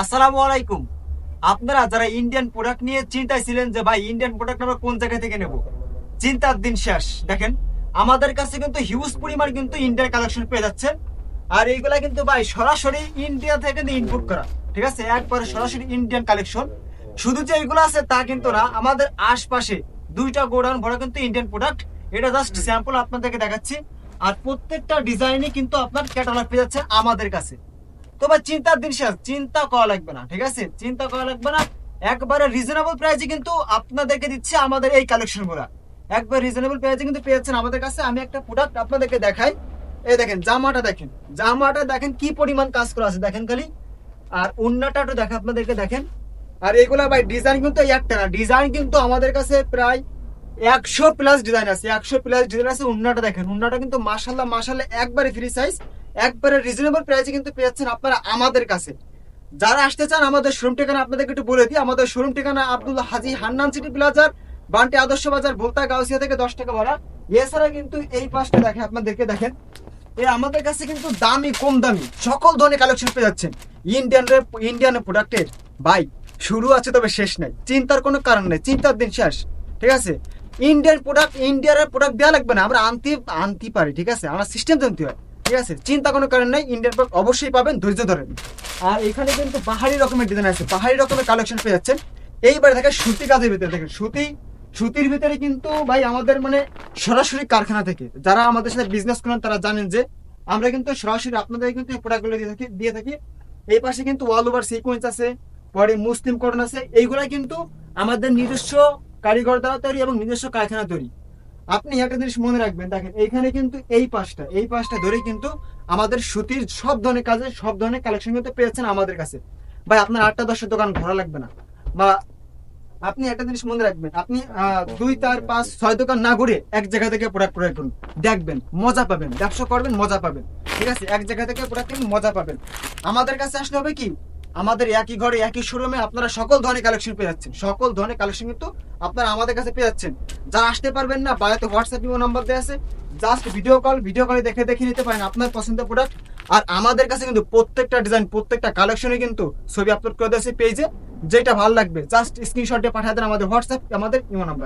আসসালামু আলাইকুম। আপনারা যারা ইন্ডিয়ান প্রোডাক্ট নিয়ে চিন্তায় ছিলেন যে ভাই ইন্ডিয়ান প্রোডাক্ট আমরা কোন জায়গা থেকে নেব, চিন্তার দিন শেষ। দেখেন আমাদের কাছে কিন্তু হিউজ পরিমাণ কিন্তু ইন্ডিয়ান কালেকশন পেয়ে যাচ্ছেন। আর এইগুলা কিন্তু ভাই সরাসরি ইন্ডিয়া থেকে ইনপুট করা, ঠিক আছে, একবারে সরাসরি ইন্ডিয়ান কালেকশন। শুধু যে এগুলো আছে তা কিন্তু না, আমাদের আশপাশে দুইটা গোডাউন ভরা কিন্তু ইন্ডিয়ান প্রোডাক্ট। এটা জাস্ট স্যাম্পল আপনাদেরকে দেখাচ্ছি। আর প্রত্যেকটা ডিজাইনই কিন্তু আপনার ক্যাটালগ পেয়ে যাচ্ছে আমাদের কাছে। তো ভাই চিন্তার দিন শেষ, চিন্তা করা লাগবে না, ঠিক আছে, চিন্তা করা লাগবে না। একবারে রিজনেবল প্রাইসে কিন্তু আপনাদেরকে দিচ্ছে আমাদের এই কালেকশন গুলা। একবার রিজনেবল প্রাইসে কিন্তু পেয়েছেন আমাদের কাছে। আমি একটা প্রোডাক্ট আপনাদেরকে দেখাই। এই দেখেন জামাটা, দেখেন জামাটা, দেখেন কি পরিমাণ কাজ করা আছে দেখেন খালি। আর ওন্নাটা একটু দেখেন আপনাদেরকে, দেখেন। আর এগুলা ভাই ডিজাইন কিন্তু এই একটা না, ডিজাইন কিন্তু আমাদের কাছে প্রায় 100+ ডিজাইন আছে, 100+ ডিজাইন আছে। উন্নাটা দেখেন, উন্নাটা কিন্তু মাশাল্লাহ মাশাল্লাহ একবারে ফ্রি সাইজ, একবারে রিজনেবল প্রাইসে কিন্তু পেয়েছেন আপনারা আমাদের কাছে। যারা আসতে চান আমাদের শোরুম ঠিকানা আপনাদেরকে একটু বলে দিই। আমাদের শোরুম ঠিকানা আব্দুল হাজি হান্নান সিটি প্লাজার, বান্টি আদর্শ বাজার, ভোক্তা গাউসিয়া থেকে 10 টাকা ভাড়া। এছাড়া কিন্তু এই পাশটা দেখেন আপনাদেরকে, দেখেন এই আমাদের কাছে কিন্তু দামি কম দামি সকল ধরনের কালেকশন পেয়ে যাচ্ছেন ইন্ডিয়ান প্রোডাক্টের। ভাই শুরু আছে তবে শেষ নাই, চিন্তার কোনো কারণ নেই, চিন্তার দিন শেষ, ঠিক আছে। ইন্ডিয়ান প্রোডাক্ট, ইন্ডিয়ার প্রোডাক্ট দেওয়া লাগবে না, আমরা আনতে আনতে পারি, ঠিক আছে, আমার সিস্টেম জানতে হয়, ঠিক আছে। চিন্তা কোনো কারণ নেই, ইন্ডিয়ান প্রোডাক্ট অবশ্যই পাবেন, ধৈর্য ধরেন। আর এখানে কিন্তু পাহাড়ি রকমের ডিজাইন আছে, পাহাড়ি রকমের কালেকশন পেয়ে যাচ্ছেন। এইবারে দেখেন সুতি কাজের ভিতরে, দেখেন সুতির ভিতরে কিন্তু ভাই আমাদের মানে সরাসরি কারখানা থেকে যারা আমাদের সাথে বিজনেস করেন তারা জানেন যে আমরা কিন্তু সরাসরি আপনাদের কিন্তু এই প্রোডাক্টগুলো দিয়ে থাকি। এই পাশে কিন্তু অল ওভার সিকোয়েন্স আছে, পরে মুসলিম কটন আছে। এইগুলা কিন্তু আমাদের নিজস্ব কারিগর দ্বারা তৈরি এবং নিজস্ব কারখানা তৈরি। আপনি একটা জিনিস মনে রাখবেন, দেখেন এইখানে কিন্তু এই পাশটা ধরে কিন্তু আমাদের সুতির সব ধরনের কাজে সব ধরনের কালেকশন কিন্তু পেয়েছেন আমাদের কাছে। ভাই আপনার 8-10 দোকান ঘোরা লাগবে না। বা আপনি একটা জিনিস মনে রাখবেন, আপনি 2, 4, 5, 6 দোকান না ঘুরে এক জায়গা থেকে প্রোডাক্ট ক্রয় করুন, দেখবেন মজা পাবেন, ব্যবসা করবেন মজা পাবেন, ঠিক আছে। এক জায়গা থেকে প্রোডাক্ট কিনুন, মজা পাবেন। আমাদের কাছে আসলে হবে কি, আমাদের একই ঘরে একই শোরুমে আপনারা সকল ধরনের কালেকশন পেয়ে যাচ্ছেন, সকল ধরনের কালেকশন কিন্তু আপনারা আমাদের কাছে পেয়ে যাচ্ছেন। যারা আসতে পারবেন না, বাড়িতে হোয়াটসঅ্যাপ নাম্বার দেওয়া আছে, জাস্ট ভিডিও কলে দেখে নিতে পারেন আপনার পছন্দের প্রোডাক্ট। আর আমাদের কাছে কিন্তু প্রত্যেকটা ডিজাইন, প্রত্যেকটা কালেকশনে কিন্তু ছবি আপলোড করে দেওয়া আছে পেজে। যেটা ভালো লাগবে জাস্ট স্ক্রিনশট দিয়ে পাঠিয়ে দেন আমাদের হোয়াটসঅ্যাপ, আমাদের ইমো নাম্বার।